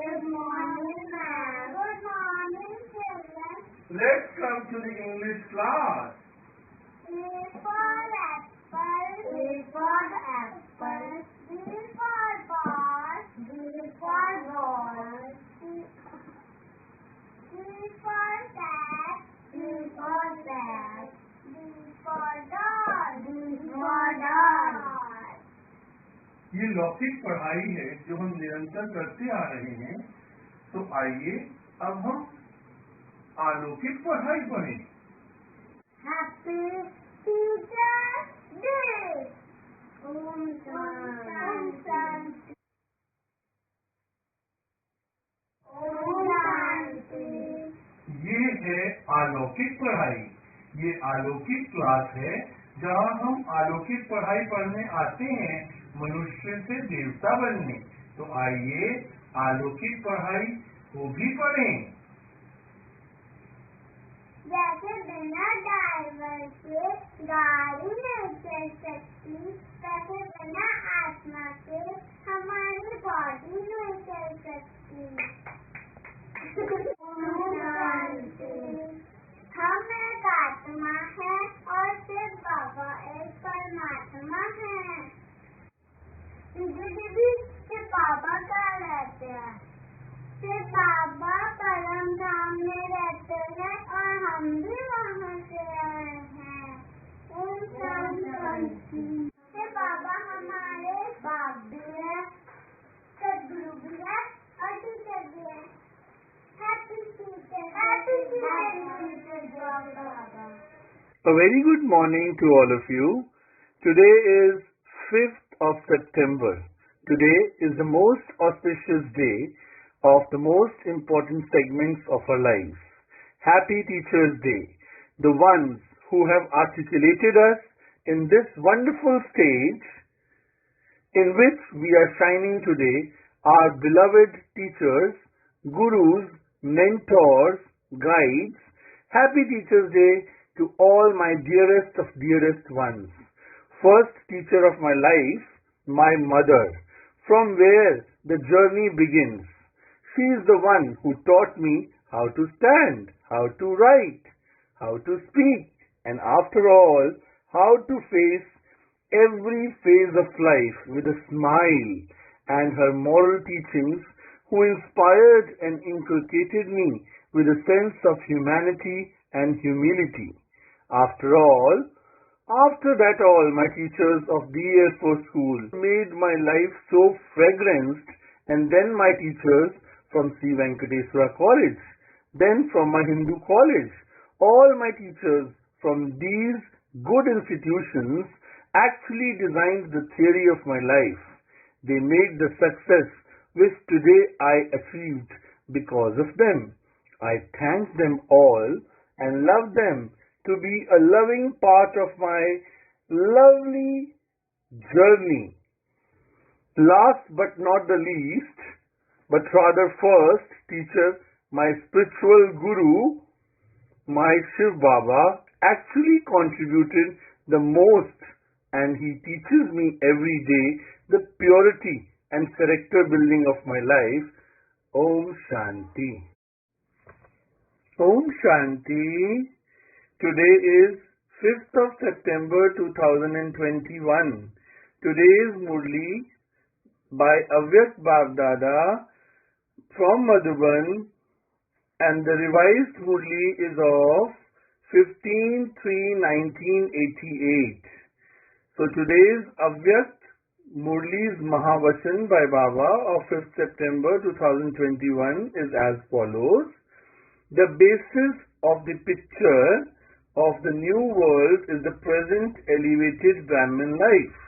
Good morning, ma'am. Good morning, children. Let's come to the English class. A for apple. A for apple. B for ball. B for ball. C for cat. C for cat. D for dog. D for dog. ये लौकिक पढ़ाई है जो हम निरंतर करते आ रहे हैं। तो आइए अब हम अलौकिक पढ़ाई पढ़ें। Happy teachers day. ओम शांति। ओम शांति। ये है अलौकिक पढ़ाई। ये अलौकिक क्लास है जहाँ हम अलौकिक पढ़ाई पढ़ने आते हैं, मनुष्य से देवता बनने। तो आइए अलौकिक पढ़ाई को भी पढ़ें। जैसे बिना ड्राइवर के गाड़ी नहीं चल सकती, वैसे बिना आत्मा के हमारी बॉडी नहीं चल सकती। हम एक आत्मा है और सिर्फ बाबा एक परमात्मा है। दीदी के बाबा कहाँ रहते हैं? सिर्फ बाबा परम धाम में रहते हैं और हम भी वहाँ से आए हैं। ओम शांति। बाबा हमारे बाप भी है, सदगुरु भी है और टीचर भी है। Happy teacher. Happy teacher. A very good morning to all of you. Today is 5th of September. Today is the most auspicious day of the most important segments of our lives. Happy Teachers' Day. The ones who have articulated us in this wonderful stage in which we are shining today are beloved teachers, gurus, mentors, guides. Happy Teachers' Day to all my dearest of dearest ones. First teacher of my life, my mother, from where the journey begins. She is the one who taught me how to stand, how to write, how to speak, and after all, how to face every phase of life with a smile, and her moral teachings, who inspired and inculcated me with a sense of humanity and humility. After that all, my teachers of DA4 school made my life so fragranced, and then my teachers from C. Venkateswara College, then from my Hindu college. All my teachers from these good institutions actually designed the theory of my life. They made the success which today I achieved because of them. I thank them all and love them to be a loving part of my lovely journey. Last but not the least, but rather first teacher, my spiritual guru, my Shiv Baba, actually contributed the most, and he teaches me every day the purity and character building of my life. Om Shanti. Om Shanti. Today is 5th of September 2021. Today's Murli by Avyakt Bab-Dada from Madhuban, and the revised Murli is of 15/3/1988. So today's Avyakt Murli's Mahavachan by Baba of 5th September 2021 is as follows. The basis of the picture of the new world is the present elevated Brahmin life.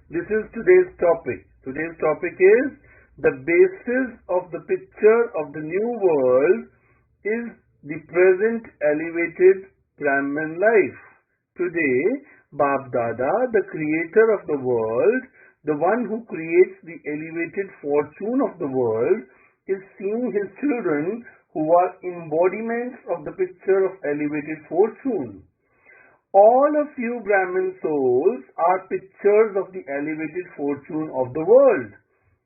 This is today's topic. Today's topic is the basis of the picture of the new world is the present elevated Brahmin life. Today, Bab Dada, the creator of the world, the one who creates the elevated fortune of the world, is seeing his children who are embodiments of the picture of elevated fortune. All of you Brahmin souls are pictures of the elevated fortune of the world.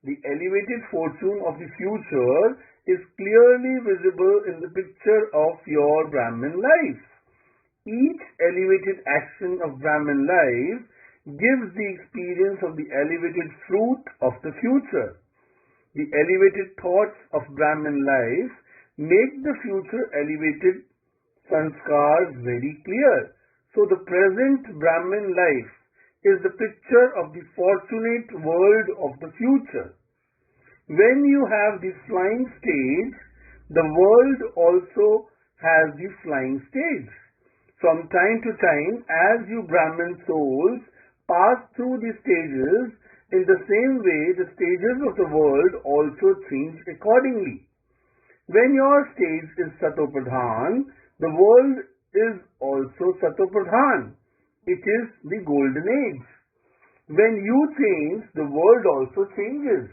the elevated fortune of the future is clearly visible in the picture of your Brahmin life. Each elevated action of Brahmin life gives the experience of the elevated fruit of the future. The elevated thoughts of Brahmin life make the future elevated sanskars very clear. So the present Brahmin life is the picture of the fortunate world of the future. When you have the flying stage, the world also has the flying stage. From time to time, as you Brahmin souls pass through the stages, in the same way the stages of the world also change accordingly. When your stage is Satopradhan, the world is also Satopradhan. It is the golden age. When you change, the world also changes.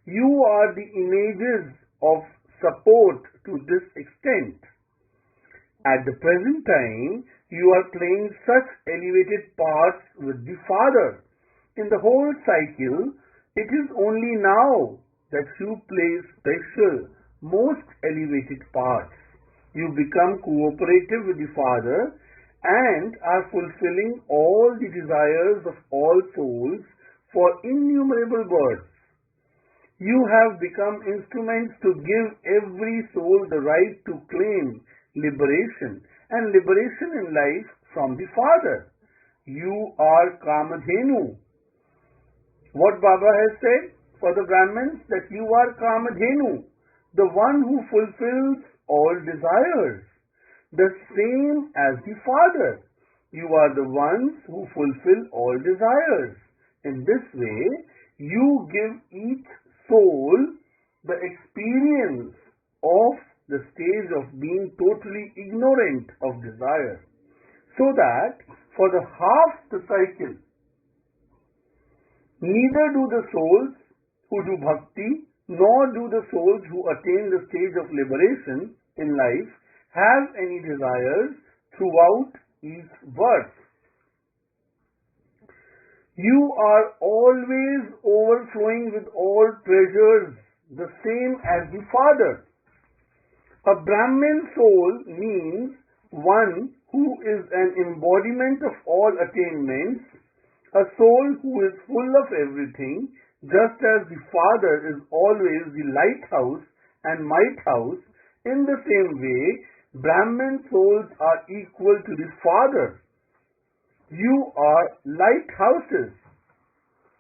You are the images of support to this extent. At the present time, you are playing such elevated parts with the Father. In the whole cycle, it is only now that you play special, most elevated parts. You become cooperative with the Father and are fulfilling all the desires of all souls for innumerable births. You have become instruments to give every soul the right to claim liberation and liberation in life from the Father. You are Kamadhenu. What Baba has said for the Brahmins, that you are Kamadhenu, the one who fulfills all desires, the same as the Father. You are the ones who fulfill all desires. In this way, you give each soul the experience of the stage of being totally ignorant of desire, so that for the half the cycle, neither do the souls who do bhakti nor do the souls who attain the stage of liberation in life have any desires throughout each birth. You are always overflowing with all treasures, the same as the Father. A Brahmin soul means one who is an embodiment of all attainments, a soul who is full of everything, just as the Father is always the lighthouse and might house. In the same way, Brahmin souls are equal to the Father. You are lighthouses.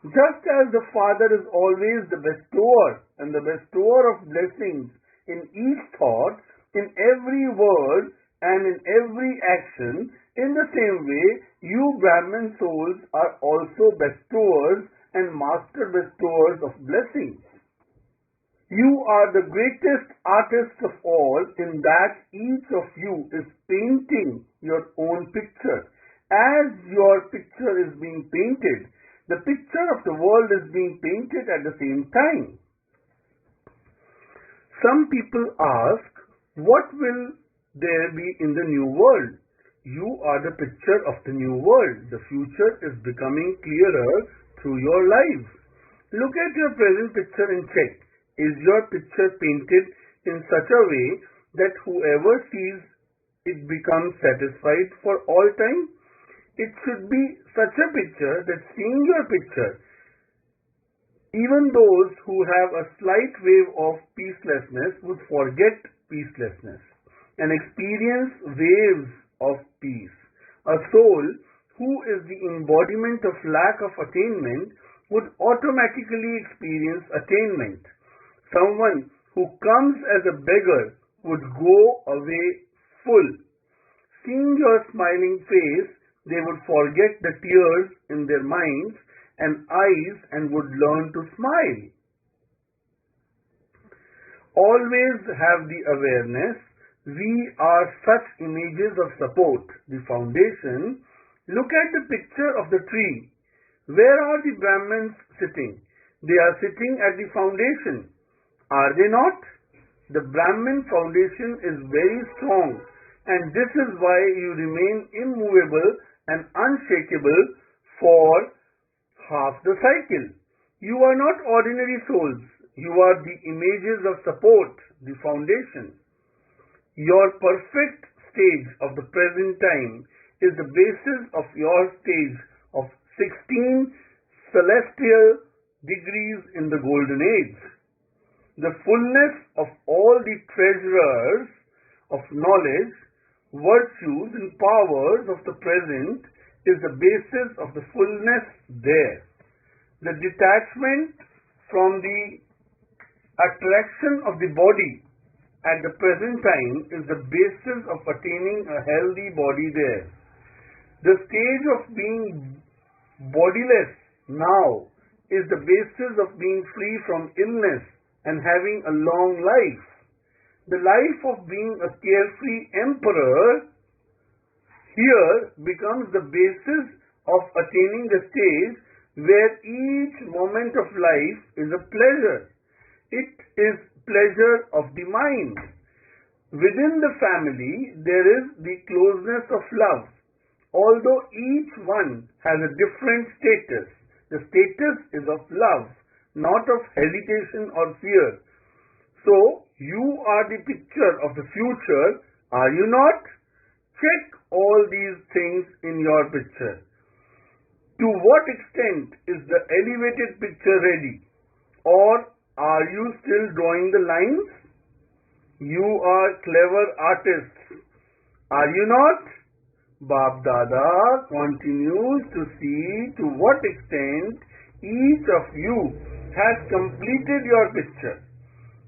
Just as the Father is always the bestower and the bestower of blessings in each thought, in every word, and in every action, in the same way, you Brahmin souls are also bestowers and master bestowers of blessings. You are the greatest artists of all, in that each of you is painting your own picture. As your picture is being painted, the picture of the world is being painted at the same time. Some people ask, what will there be in the new world? You are the picture of the new world. The future is becoming clearer through your lives. Look at your present picture and check. Is your picture painted in such a way that whoever sees it becomes satisfied for all time? It should be such a picture that seeing your picture, even those who have a slight wave of peacelessness would forget peacelessness and experience waves of peace. A soul who is the embodiment of lack of attainment would automatically experience attainment. Someone who comes as a beggar would go away full. Seeing your smiling face, they would forget the tears in their minds and eyes and would learn to smile. Always have the awareness, we are such images of support, the foundation. Look at the picture of the tree. Where are the Brahmins sitting? They are sitting at the foundation. Are they not? The Brahmin foundation is very strong, and this is why you remain immovable and unshakable for half the cycle. You are not ordinary souls. You are the images of support, the foundation. Your perfect stage of the present time is the basis of your stage of 16 celestial degrees in the golden age. The fullness of all the treasures of knowledge, virtues and powers of the present is the basis of the fullness there. The detachment from the attraction of the body at the present time is the basis of attaining a healthy body there. The stage of being bodiless now is the basis of being free from illness and having a long life. The life of being a carefree emperor here becomes the basis of attaining the stage where each moment of life is a pleasure. It is pleasure of the mind. Within the family there is the closeness of love. Although each one has a different status, the status is of love, not of hesitation or fear. So, you are the picture of the future, are you not? Check all these things in your picture. To what extent is the elevated picture ready? Or are you still drawing the lines? You are clever artists, are you not? Bab Dada continues to see to what extent each of you has completed your picture.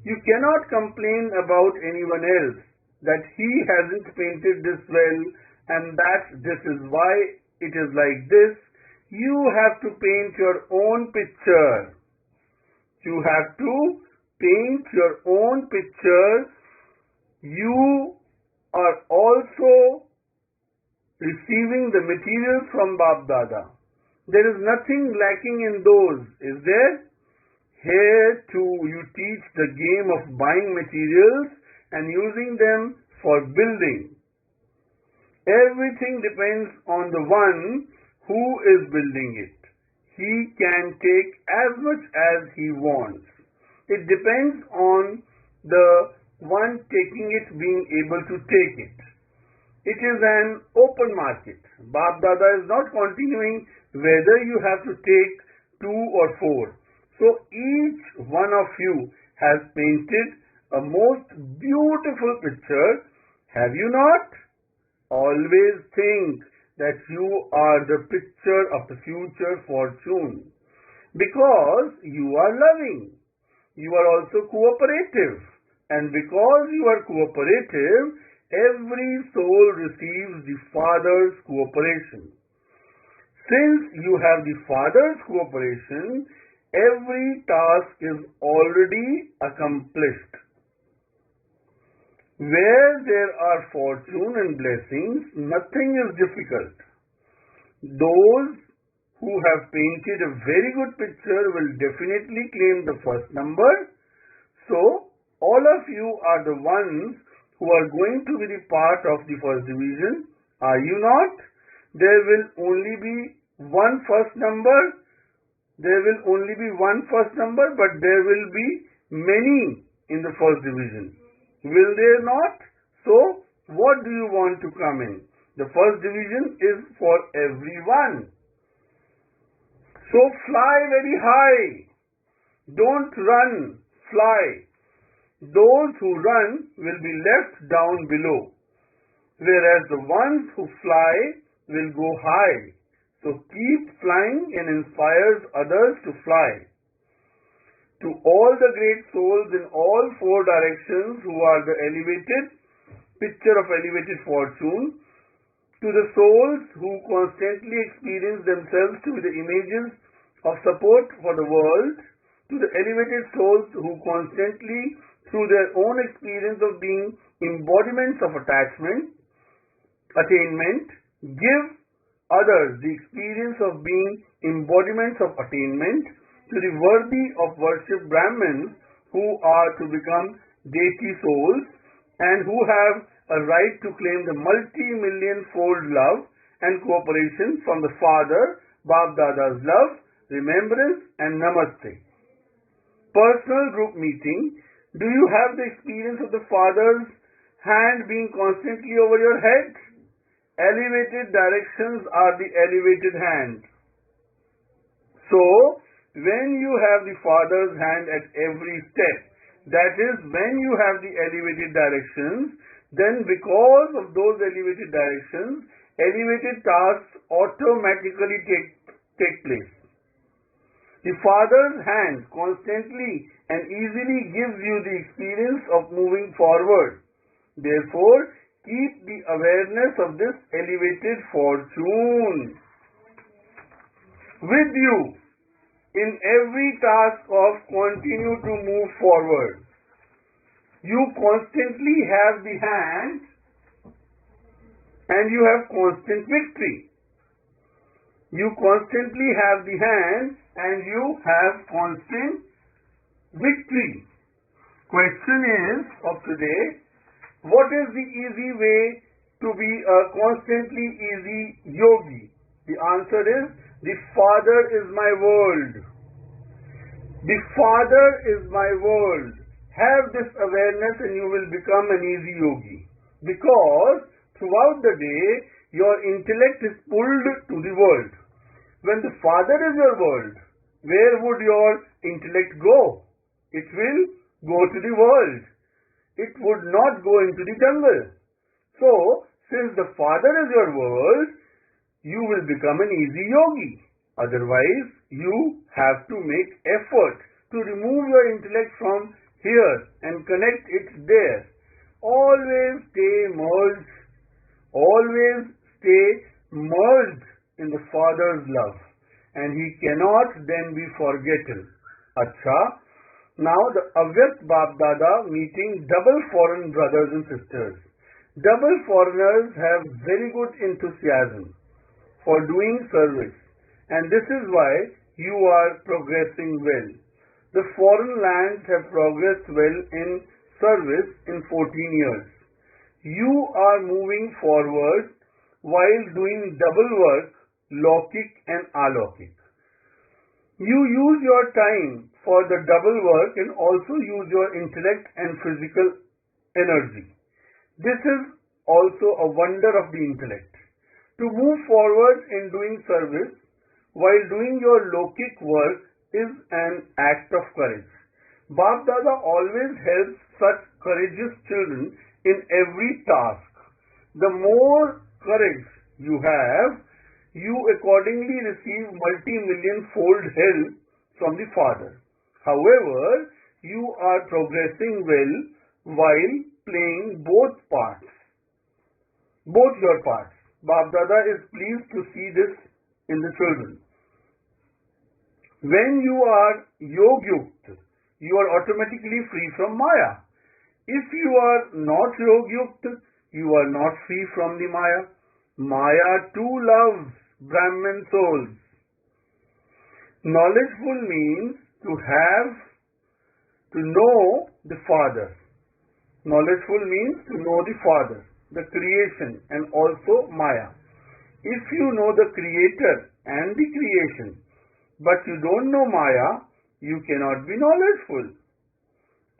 You cannot complain about anyone else that he hasn't painted this well and that this is why it is like this. You have to paint your own picture. You have to paint your own picture. You are also receiving the material from Bab Dada. There is nothing lacking in those, is there? Here too you teach the game of buying materials and using them for building. Everything depends on the one who is building it. He can take as much as he wants. It depends on the one taking it being able to take it. It is an open market. Bab Dada is not continuing whether you have to take 2 or 4. So each one of you has painted a most beautiful picture. Have you not? Always think that you are the picture of the future fortune. Because you are loving. You are also cooperative. And because you are cooperative, every soul receives the Father's cooperation. Since you have the Father's cooperation, every task is already accomplished. Where there are fortune and blessings, nothing is difficult. Those who have painted a very good picture will definitely claim the first number. So, all of you are the ones who are going to be the part of the first division, are you not? There will only be one first number. There will only be one first number, but there will be many in the first division. Will there not? So, what do you want to come in? The first division is for everyone. So, fly very high. Don't run, fly. Those who run will be left down below, whereas the ones who fly will go high. So keep flying and inspires others to fly. To all the great souls in all 4 directions who are the elevated picture of elevated fortune, to the souls who constantly experience themselves to be the images of support for the world, to the elevated souls who constantly through their own experience of being embodiments of attachment, attainment, give others the experience of being embodiments of attainment, to the worthy of worship Brahmins who are to become deity souls and who have a right to claim the multi-million-fold love and cooperation from the Father, Bab Dada's love, remembrance and namaste. Personal group meeting. Do you have the experience of the Father's hand being constantly over your head? Elevated directions are the elevated hand. So, when you have the Father's hand at every step, that is, when you have the elevated directions, then because of those elevated directions, elevated tasks automatically take place. The Father's hand constantly and easily gives you the experience of moving forward. Therefore, keep the awareness of this elevated fortune with you in every task of continue to move forward. You constantly have the hand and you have constant victory. You constantly have the hand and you have constant victory. Question is of today, what is the easy way to be a constantly easy yogi? The answer is, the Father is my world. The Father is my world. Have this awareness and you will become an easy yogi. Because throughout the day, your intellect is pulled to the world. When the Father is your world, where would your intellect go? It will go to the world. It would not go into the jungle. So, since the Father is your world, you will become an easy yogi. Otherwise, you have to make effort to remove your intellect from here and connect it there. Always stay merged. Always stay merged in the Father's love. And He cannot then be forgotten. Acha. Now the Avyakt Bap Dada meeting double foreign brothers and sisters. Double foreigners have very good enthusiasm for doing service, and this is why you are progressing well. The foreign lands have progressed well in service in 14 years. You are moving forward while doing double work, Laukik and Alaukik. You use your time for the double work and also use your intellect and physical energy. This is also a wonder of the intellect. To move forward in doing service while doing your Laukik work is an act of courage. Bap Dada always helps such courageous children in every task. The more courage you have, you accordingly receive multi-million-fold help from the Father. However, you are progressing well while playing both your parts. Bap Dada is pleased to see this in the children. When you are Yogyukt, you are automatically free from Maya. If you are not Yogyukt, you are not free from the Maya. Maya too loves Brahman souls. Knowledgeful means to know the Father. Knowledgeful means to know the Father, the creation and also Maya. If you know the Creator and the creation, but you don't know Maya, you cannot be knowledgeful.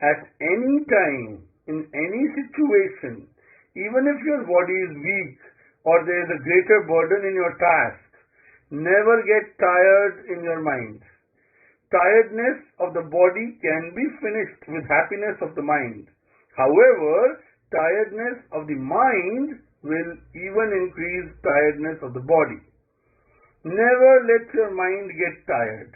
At any time, in any situation, even if your body is weak or there is a greater burden in your task, never get tired in your mind. Tiredness of the body can be finished with happiness of the mind. However, tiredness of the mind will even increase tiredness of the body. Never let your mind get tired.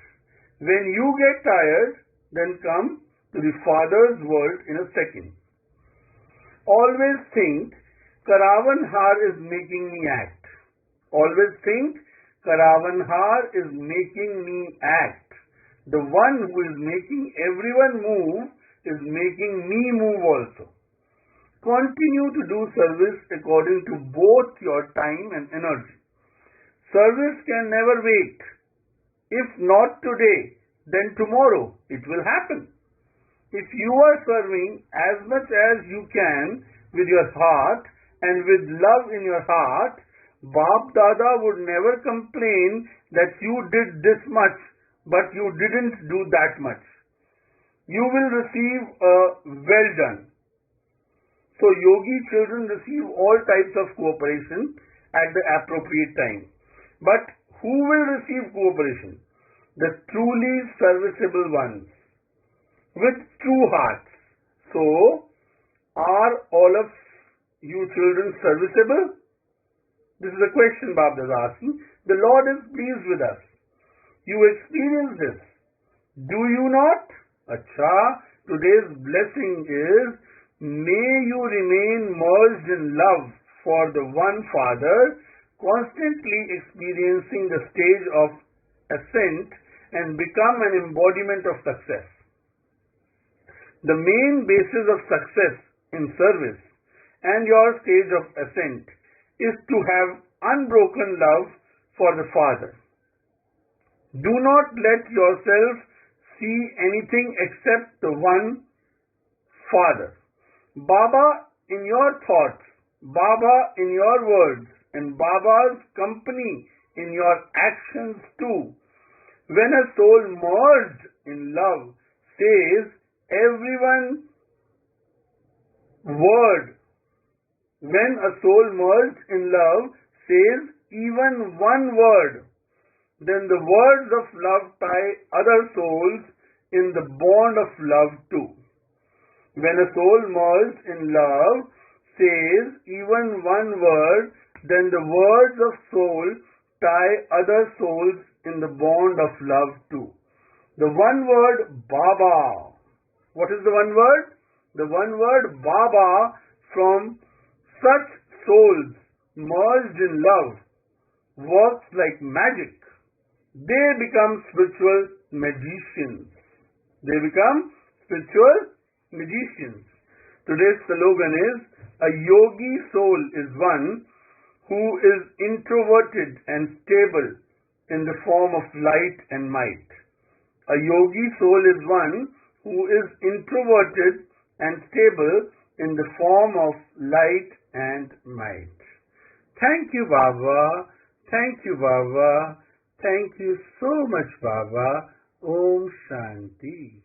When you get tired, then come to the Father's world in a second. Always think, Karavanhar is making me act. Always think, Karavanhar is making me act. The one who is making everyone move is making me move also. Continue to do service according to both your time and energy. Service can never wait. If not today, then tomorrow it will happen. If you are serving as much as you can with your heart and with love in your heart, Bap Dada would never complain that you did this much but you didn't do that much. You will receive a well done. So yogi children receive all types of cooperation at the appropriate time. But who will receive cooperation? The truly serviceable ones with true hearts. So, are all of you children serviceable? This is a question Baba is asking. The Lord is pleased with us. You experience this. Do you not? Acha, today's blessing is, may you remain merged in love for the one Father, constantly experiencing the stage of ascent and become an embodiment of success. The main basis of success in service and your stage of ascent is to have unbroken love for the Father. Do not let yourself see anything except the one Father. Baba in your thoughts, Baba in your words, and Baba's company in your actions too. When a soul merged in love says everyone word, when a soul merged in love says even one word, then the words of love tie other souls in the bond of love too. When a soul merged in love says even one word, then the words of soul tie other souls in the bond of love too. The one word Baba. What is the one word? The one word Baba, from such souls merged in love, works like magic. They become spiritual magicians. They become spiritual magicians. Today's slogan is, a yogi soul is one who is introverted and stable in the form of light and might. A yogi soul is one who is introverted and stable in the form of light and might. Thank you, Baba. Thank you, Baba. Thank you so much, Baba. Om Shanti.